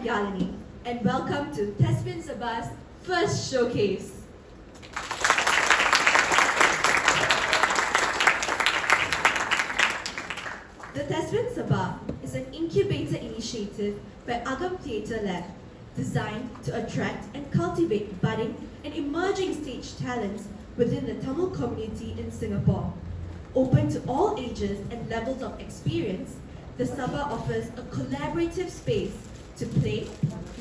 Yalini, and welcome to Thespian Sabah's first showcase. The Thespian Sabah is an incubator initiative by Agam Theatre Lab, designed to attract and cultivate budding and emerging stage talents within the Tamil community in Singapore. Open to all ages and levels of experience, the Sabah offers a collaborative space to play,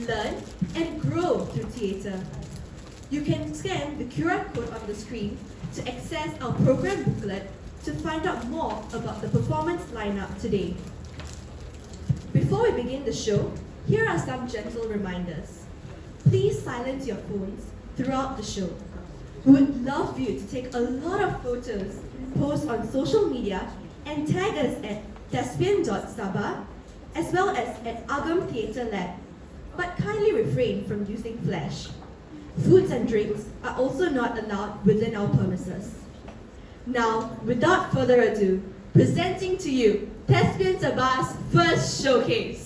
learn, and grow through theatre. You can scan the QR code on the screen to access our program booklet to find out more about the performance lineup today. Before we begin the show, here are some gentle reminders. Please silence your phones throughout the show. We would love you to take a lot of photos, post on social media, and tag us at thespian.sabah as well as at Agam Theatre Lab, but kindly refrain from using flash. Foods and drinks are also not allowed within our premises. Now, without further ado, presenting to you Thespian Sabah's first showcase.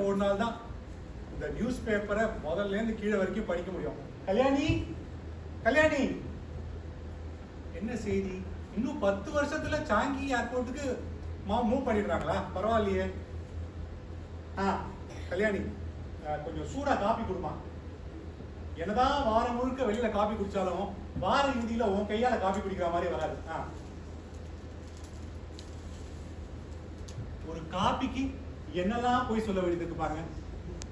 ஒரு நாள் தான் இந்த news பேப்பரை முதல்ல இருந்து கீழே வரைக்கும் படிக்க முடியும். கல்யாணி கல்யாணி என்ன செய்தி? இன்னும் 10 வருஷத்துல சாங்கி ஏர்போர்ட்டுக்கு மூவ் பண்ணிடுறாங்களா? பரவாயில்லையே. கல்யாணி கொஞ்சம் சூடா காபி கொடுமா. என்னதான் வாரம் முழுக்க வெளியில காபி குடிச்சாலும் வார இறுதியில உன் கையால காபி குடிக்கிற மாதிரி வராது. ஒரு காபிக்கு என்னெல்லாம் போய் சொல்ல வேண்டியதுக்கு பாருங்க.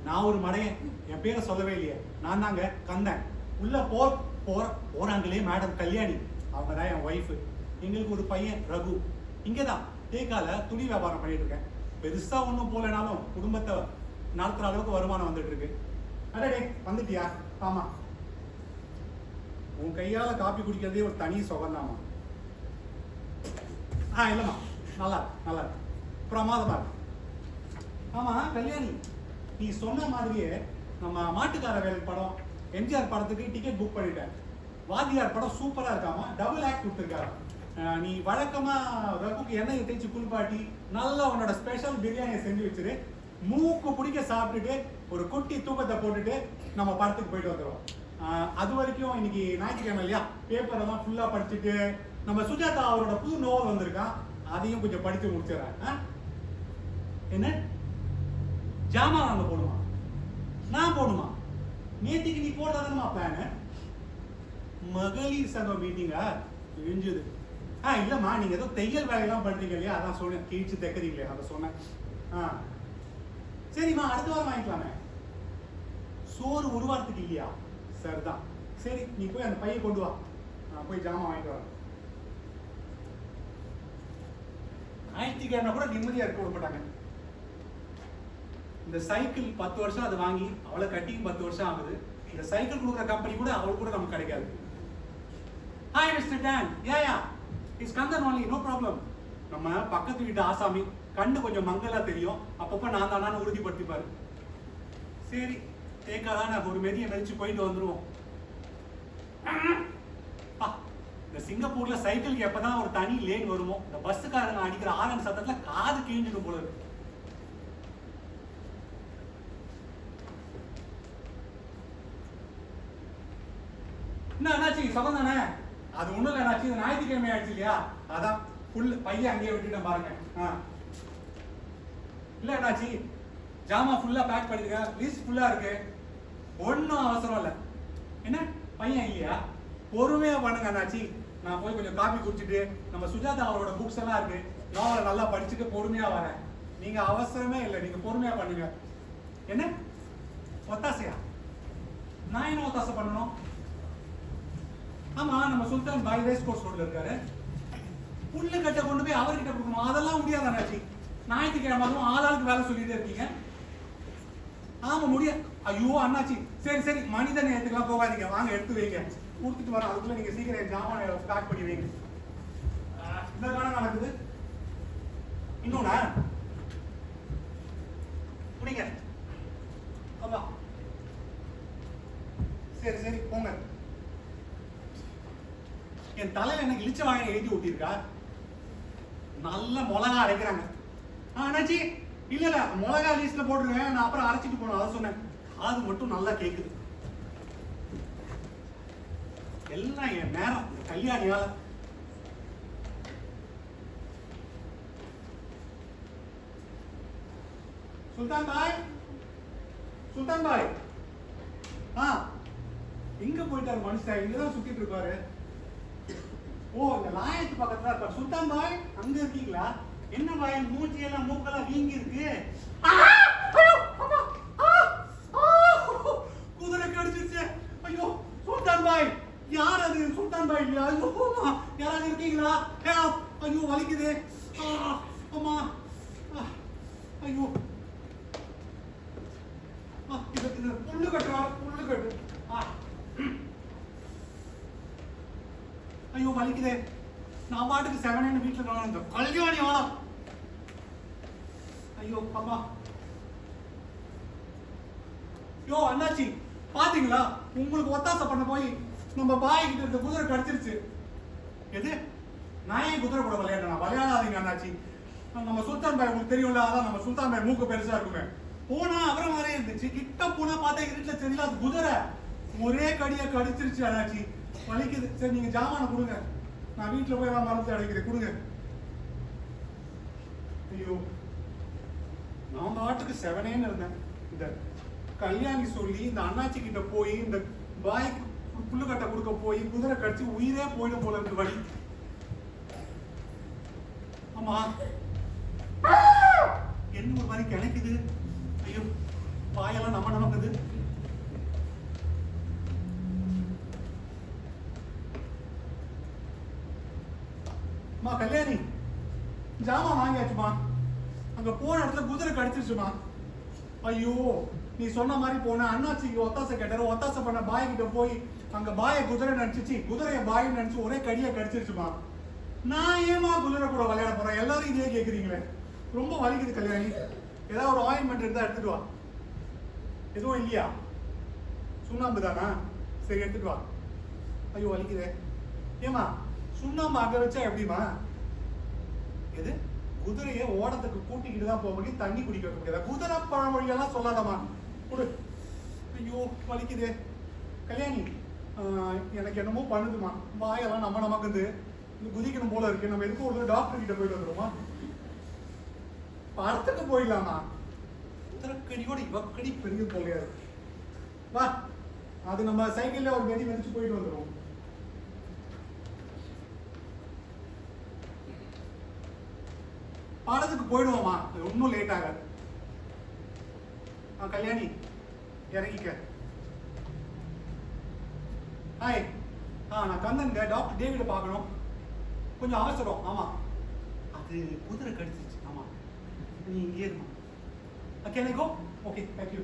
நான் ஒரு மடையன், என் பேரை சொல்லவே இல்லையே. நான் தாங்க கந்தன். உள்ள போறாங்களே மேடம் கல்யாணி, அவங்க தான் என் ஒய்ஃபு. எங்களுக்கு ஒரு பையன் ரகு. இங்கதான் தேக்கால துணி வியாபாரம் பண்ணிட்டு இருக்கேன். பெருசா ஒன்றும் போலனாலும் குடும்பத்தை நடத்துற அளவுக்கு வருமானம் வந்துட்டு இருக்கு. அடடே வந்துட்டியா? ஆமா, உன் கையால காப்பி குடிக்கிறதே ஒரு தனி சுகம்தாமா. இல்லம்மா, நல்லா நல்லா பிரமாதமா இருக்கு. ஆமா கல்யாணி, நீ சொன்ன மாதிரியே நம்ம மாட்டுக்கார வேலை படம் எம்ஜிஆர் படத்துக்கு டிக்கெட் புக் பண்ணிட்டேன். வாத்தியார் படம் சூப்பரா இருக்காமா, டபுள் ஆக்ட் கொடுத்துருக்காரு. நீ வழக்கமா ரகுக்கு எண்ணெய் தேய்ச்சி குளிப்பாட்டி நல்லா உன்னோட ஸ்பெஷல் பிரியாணியை செஞ்சு வச்சிரு. மூக்கு பிடிக்க சாப்பிட்டுட்டு ஒரு குட்டி தூக்கத்தை போட்டுட்டு நம்ம படத்துக்கு போயிட்டு வந்துடுவோம். அது வரைக்கும் இன்னைக்கு ஞாயிற்றுக்கிழமை இல்லையா, பேப்பர் எல்லாம் ஃபுல்லா படிச்சுட்டு நம்ம சுஜாதா அவரோட புது நோவல் வந்திருக்கான், அதையும் கொஞ்சம் படித்து முடிச்சிடறேன். என்ன ஜாமா வாங்க போடுமா? நான் போடுமா? நேற்றுக்கு நீ போடுறதுமா பிளானு? மகளிர் சங்கம் மீட்டிங்கா இழிஞ்சுது. இல்லம்மா, நீங்க ஏதோ தையல் வேலையெல்லாம் பண்றீங்க இல்லையா, அதான் சொன்னேன். கிழிச்சு தைக்கிறீங்களே, அதை சொன்னேன். சரிம்மா, அடுத்த வாரம் வாங்கிக்கலாமே. சோறு ஒரு வாரத்துக்கு இல்லையா? சரிதான். சரி, நீ போய் அந்த பையை கொண்டு வா, நான் போய் ஜாமா வாங்கிட்டு வரேன். ஞாயிற்றுக்கிழமை கூட நிம்மதியா இருக்க விட மாட்டாங்க. இந்த சைக்கிள் 10 வருஷம் அதை வாங்கி அவளை கட்டியும் 10 வருஷம் ஆகுது. இந்த சைக்கிள் கொடுக்குற கம்பெனி கூட அவள் கூட நமக்கு கிடைக்காது. Hi mister Don. Yeah it's Kandan only, no problem. நம்ம பக்கத்து வீட்டு ஆசாமி, கண்டு கொஞ்சம் மங்கலா தெரியும், அப்பப்ப நான் தானான்னு உறுதிப்படுத்திப்பாரு. சரி, தேக்காதான் நான் ஒரு மெதியை மெதிச்சு போயிட்டு வந்துருவோம். இந்த சிங்கப்பூர்ல சைக்கிளுக்கு எப்பதான் ஒரு தனி லேன் வருமோ, இந்த பஸ்ஸுக்காரங்க அடிக்கிற ஆரன் சத்தத்துல காது கிழிஞ்சிடும் போல இருக்கு. என்ன என்னாச்சு? சபம் தானே? அது ஒண்ணும் இல்லை என்னாச்சு, இது ஞாயிற்றுக்கிழமை ஆயிடுச்சு இல்லையா, அதான் ஃபுல் பையன் அங்கேயே விட்டுட்டேன் பாருங்க. இல்ல என்னாச்சு, ஜாமா ஃபுல்லா பேக் பண்ணிருக்க, லிஸ்ட் ஃபுல்லா இருக்கு, ஒன்னும் அவசரம் இல்லை. என்ன பையன் இல்லையா? பொறுமையா பண்ணுங்க என்னாச்சு. நான் போய் கொஞ்சம் காபி குடிச்சிட்டு நம்ம சுஜாதா அவரோட புக்ஸ் எல்லாம் இருக்கு, நாவலை நல்லா படிச்சுட்டு பொறுமையா வரேன். நீங்க அவசரமே இல்லை, நீங்க பொறுமையா பண்ணுங்க. என்ன ஒத்தாசையா? நான் என்ன ஒத்தாசை பண்ணணும்? ஆமா, நம்ம சுல்தான் பாய் ரேஸ் கோர்ஸ் ரோட்ல இருக்காரு, புல்லு கட்ட கொண்டு போய் அவர்கிட்ட கொடுக்கணும். அதெல்லாம் முடியாது அண்ணாச்சி. ஞாயிற்றுக்கிழமை ஆளாளுக்கு வேலை சொல்லிட்டே இருக்கீங்க. ஆமா முடியாது. ஐயோ அண்ணாச்சி, சரி சரி, மனித நேயத்துக்குலாம் போகாதீங்க, வாங்க எடுத்து வைங்க, கொடுத்துட்டு வரேன். அதுக்குள்ள நீங்க சீக்கிரம் ஜாமான் பேக் பண்ணி வைங்க. இந்த காலம் நடக்குது. இன்னொன்னா புடிங்க. ஆமா, சரி சரி போங்க. என் தலையில எனக்கு இழிச்ச வாங்க எழுதி ஊட்டிருக்கா. நல்ல மிளகா அரைக்கிறாங்க. அண்ணாச்சி, இல்ல இல்ல, மிளகா லிஸ்ட்ல போட்டுருங்க, நான் அப்புறம் அரைச்சிட்டு போனோம், அதை சொன்னேன். அது மட்டும் நல்லா கேக்குது. எல்லாம் என் நேரம், கல்யாணியால. சுல்தான் பாய், சுல்தான் பாய், எங்க போயிட்டாரு மனுஷன்? இங்கதான் சுத்திட்டு இருப்பாரு. ஓ, இந்த லாயத்து பக்கத்துல இருப்பாரு. சுல்தான் பாய், அங்க இருக்கீங்களா? என்ன பாய், மூச்சு எல்லாம் மூக்கெல்லாம் வீங்கி இருக்கு. குதிரை கடிச்சிருச்சு. ஐயோ சுல்தான் பாய், யார் அது? சுல்தான் பாய் இல்லையா? ஐயோ யாராவது இருக்கீங்களா? ஐயோ வலிக்குது. அம்மா, ஐயோ புல்லு கட்டுறா, புல்லு கட்டு. ஐயோ வலிக்குதே. நான் பாட்டுக்கு 7 வீட்டுல இந்த கல்யாணி வாழ. ஐயோ அம்மா. யோ அண்ணாச்சி, பாத்தீங்களா? உங்களுக்கு ஒத்தாசை பண்ண போய் நம்ம பாய் கிட்ட இருந்த குதிரை கடிச்சிருச்சு. எது? நான் ஏன் குதிரை கூட விளையாடுறேன்? விளையாடாதீங்க அண்ணாச்சி. நம்ம சுல்தான் பாய் உங்களுக்கு தெரியும்ல, அதான் நம்ம சுல்தான் பாய் மூக்கு பெருசா இருக்குமே. போனா அவரை மாதிரியே இருந்துச்சு. கிட்ட போனா பார்த்தா இருட்டுல தெரியல அது குதிரை. ஒரே கடியா கடிச்சிருச்சு அண்ணாச்சி, வலிக்குது. சரி நீங்க ஜாமான கொடுங்க, நான் வீட்டுல போய் மரத்தை அடைக்கிறேன், கொடுங்க. ஐயோ, நான் பாட்டுக்கு 7 இருந்தேன். இந்த கல்யாணி சொல்லி இந்த அண்ணாச்சி கிட்ட போய் இந்த பாய்க்கு புல்லுக்கட்டை கொடுக்க போய் குதிரை கடிச்சு உயிரே போயிடும் போல இருக்கு. வழி. ஆமா, என்ன ஒரு மாதிரி கிணக்குது. ஐயோ, பாயெல்லாம் நமக்குது. மா கல்யாணி, ஜாமா வாங்கியாச்சுமா. அங்க போன இடத்துல குதிரை கடிச்சிருச்சுமா. ஐயோ, நீ சொன்ன மாதிரி போன அண்ணாச்சிக்கு ஒத்தாசை கேட்டாரு. ஒத்தாசை பண்ண பாய் கிட்ட போய் அங்க பாய குதிரை நினைச்சிச்சு, குதிரைய பாய் நினைச்சு ஒரே கடியா கடிச்சிருச்சுமா. நான் ஏமா குதிரை கூட விளையாட போறேன்? எல்லாரும் இதே கேக்குறீங்களே. ரொம்ப வலிக்குது கல்யாணி. ஏதாவது ஒரு ஆயின்மெண்ட் இருந்தா எடுத்துட்டு வா. எதுவும் இல்லையா? சுண்ணாம்பு தானா? சரி எடுத்துட்டு வா. ஐயோ வலிக்குதே. ஏமா சுண்ணாம்பு அங்க வச்சா எப்படிமா? எது? குதிரையை ஓடத்துக்கு கூட்டிக்கிட்டு தான் போக முடியும், தண்ணி குடிக்க வைக்க முடியாது. குதிரை பழமொழியெல்லாம் சொல்லாதமா. கொடு. ஐயோ வலிக்குதே. கல்யாணி, எனக்கு என்னமோ பண்ணுதுமா. வாயெல்லாம் நமக்குது. குதிக்கணும் போல இருக்கு. நம்ம எதுக்கும் ஒரு டாக்டர் கிட்ட போயிட்டு வந்துருமா? படத்துக்கு போயிடலாமா? குதிரைக்கடியோட இவக்கடி பெரிய போலையா இருக்கு. வா, அது நம்ம சைக்கிள்ல ஒரு கடி வச்சு போயிட்டு வந்துடும். படத்துக்கு போயிடுவோமா? இன்னும் லேட் ஆகாது. கல்யாணி இறங்கிக்க. ஹாய், நான் கந்தன்ங்க. டாக்டர் டேவிட பார்க்கணும். கொஞ்சம் அவசரம். ஆமா, அது குதிரை கடிச்சிருச்சு. ஆமா, நீ இங்கே இருக்கும். Can I go? Okay, thank you.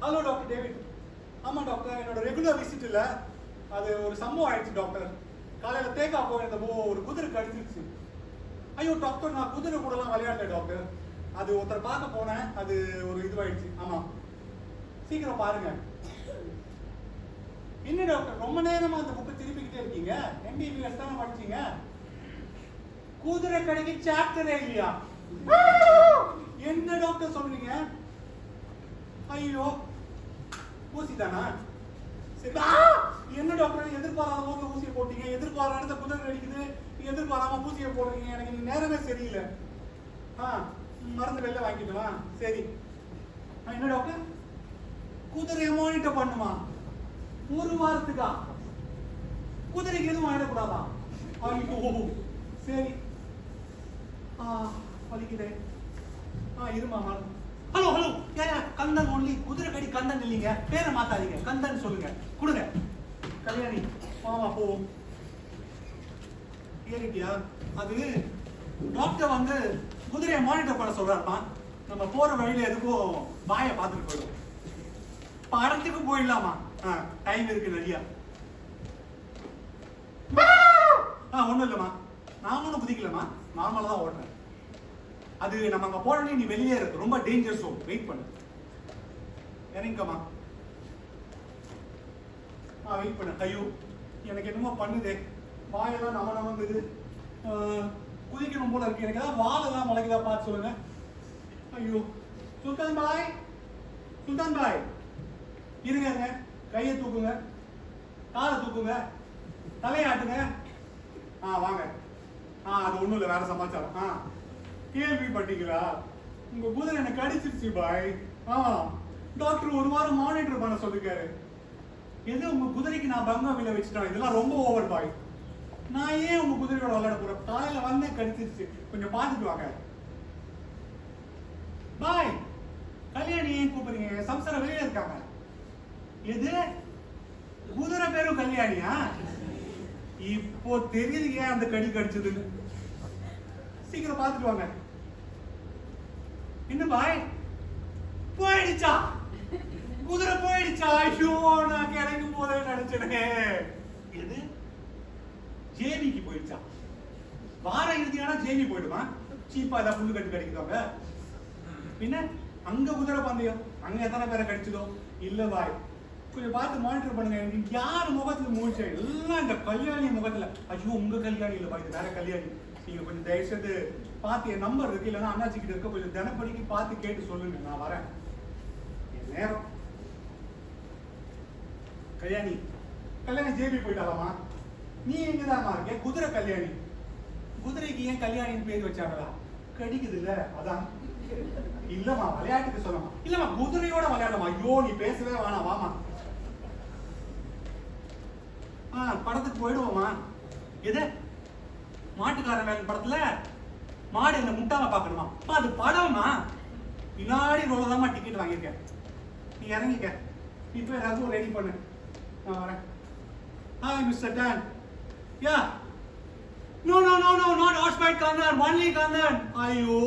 Hello doctor David. ஆமா டாக்டர், என்னோட ரெகுலர் விசிட் இல்ல, அது ஒரு சம்பவம் ஆயிடுச்சு டாக்டர். காலையில தேக்கா போயிருந்தப்போ ஒரு குதிரை கடிச்சிருச்சு. ஐயோ டாக்டர், நான் குதிரை கூடலாம் விளையாடல டாக்டர். அது ஒருத்தர் பார்க்க போனேன், அது ஒரு இதுவாயிடுச்சு. ஆமா, சீக்கிரம் பாருங்க. என்ன டாக்டர் ரொம்ப நேரமா அந்த புக்கை திருப்பிக்கிட்டே இருக்கீங்க? MBBS தானே படிச்சீங்க. குதிரை கடைக்கு சாப்டரே இல்லையா? என்ன டாக்டர் சொல்றீங்க? ஐயோ, ஊசி தானா? என்ன டாக்டர் எதிர்பாராத போது ஊசியை போட்டீங்க, எதிர்பாராத குதிரை அடிக்குது, எதிர்பாராம ஊசியை போடுறீங்க. எனக்கு நேரமே சரியில்லை. மருந்து வெளில வாங்கிக்கலாம். சரி. என்ன டாக்டர், குதிரையை மானிட்டர் பண்ணுமா? ஒரு வாரத்துக்கா? குதிரைக்கு எதுவும் ஆயிடக்கூடாதா? ஐயோ சரி. வலிக்குதே. இருமா. Hello hello, Kandan only. குதிரை கடி கந்தன் இல்லைங்க, பேரை மாத்தாதீங்க, கந்தன் சொல்லுங்க. கொடுங்க கல்யாணி. ஆமா போவோம். ஏறிட்டியா? அது டாக்டர் வந்து குதிரையை மானிட்டர் பண்ண சொல்றாருமா. நம்ம போற வழியில எதுக்கும் பாயை பார்த்துட்டு போயிடும். படத்துக்கு போயிடலாமா? டைம் இருக்கு நிறையா. ஒண்ணும் இல்லம்மா, நான் ஒன்றும் குதிக்கலம்மா, நார்மலா தான் ஓடுறேன். அது நம்ம அங்க போறோன்னே நீ வெளியே இருக்கு, ரொம்ப டேஞ்சர் ஸோ வெயிட் பண்ணு. இறங்கிக்கம்மா. வெயிட் பண்ணு. ஐயோ எனக்கு என்னமோ பண்ணுதே, வாயெல்லாம் நமங்குது, குதிக்கணும் போல இருக்கு. எனக்கு ஏதாவது வாழெல்லாம் முளைக்குதா பார்த்து சொல்லுங்க. ஐயோ சுல்தான் பாய், சுல்தான் பாய் இருங்க, கையை தூக்குங்க, காலை தூக்குங்க, தலையாட்டுங்க. வாங்க. அது ஒண்ணும் இல்லை, வேற சமாச்சாரம். கேள்விப்பட்டீங்களா, உங்க குதிரை என்ன கடிச்சிருச்சு பாய். டாக்டர் ஒரு வாரம் மானிட்டர் பண்ண சொல்லிருக்காரு. எது உங்க குதிரைக்கு நான் பங்கா வச்சுட்டேன், இதெல்லாம் ரொம்ப ஓவர் பாய். நான் ஏன் உங்க குதிரையோட விளையாட போறேன், காலையில வந்தே கடிச்சிருச்சு, கொஞ்சம் பார்த்துட்டு வாங்க பாய். கல்யாணி ஏன் கூப்பிடுறீங்க, சம்சார வெளியே இருக்காங்க. எது குதிரை பேரும் கல்யாணியா? இப்போ தெரியுது ஏன் அந்த கடி கடிச்சதுன்னு. சீக்கிரம் பார்த்துட்டு வாங்க. என்ன பாய் போயிடுச்சா, குதிரை போயிடுச்சா? ஐயோ நான் கிடைக்கும் போதே நினைச்சேன். எது ஜேபிக்கு போயிடுச்சா? வார இறுதியான ஜேபி போயிடுமா? சீப்பா ஏதாவது புல்லு கட்டு கிடைக்குதாங்க. பின்ன அங்க குதிரை பந்தயம், அங்க எத்தனை பேரை கடிச்சதோ? இல்ல பாய், கொஞ்சம் பார்த்து மானிட்டர் பண்ணுங்க. யார் முகத்துல மூச்சு, எல்லாம் இந்த கல்யாணி முகத்துல. ஐயோ உங்க கல்யாணி இல்ல பாய், வேற கல்யாணி. நீங்க கொஞ்சம் தயவுசெய்து பார்த்து, என் நம்பர் இருக்கு, இல்லைன்னா அண்ணாச்சி கிட்ட இருக்க, கொஞ்சம் தினப்படிக்கு பார்த்து கேட்டு சொல்லுங்க, நான் வரேன். என் நேரம். கல்யாணி ஜேபி போயிட்டாலாமா? நீ எங்கதாமா இருக்க? குதிரை கல்யாணி. குதிரைக்கு ஏன் கல்யாணின்னு பேர் வச்சாங்களா? கடிக்குது இல்ல அதான். இல்லம்மா விளையாட்டுக்கு சொல்லமா. இல்லம்மா குதிரையோட விளையாடமா. ஐயோ நீ பேசவே வேணாம், வாமா. படத்துக்கு போயிடுவோமா? எது மாட்டுக்காரன் வேலை படத்துல மாடு என்ன முட்டாம பாக்கணுமா? அது படமா? பின்னாடி ரோலதாமா டிக்கெட் வாங்கியிருக்கேன். நீ இறங்கிக்க, இப்ப ஏதாவது ரெடி பண்ணு, நான் வரேன். Hi mister Don. Yeah, no, not horseback Kannan, only Kannan. ஐயோ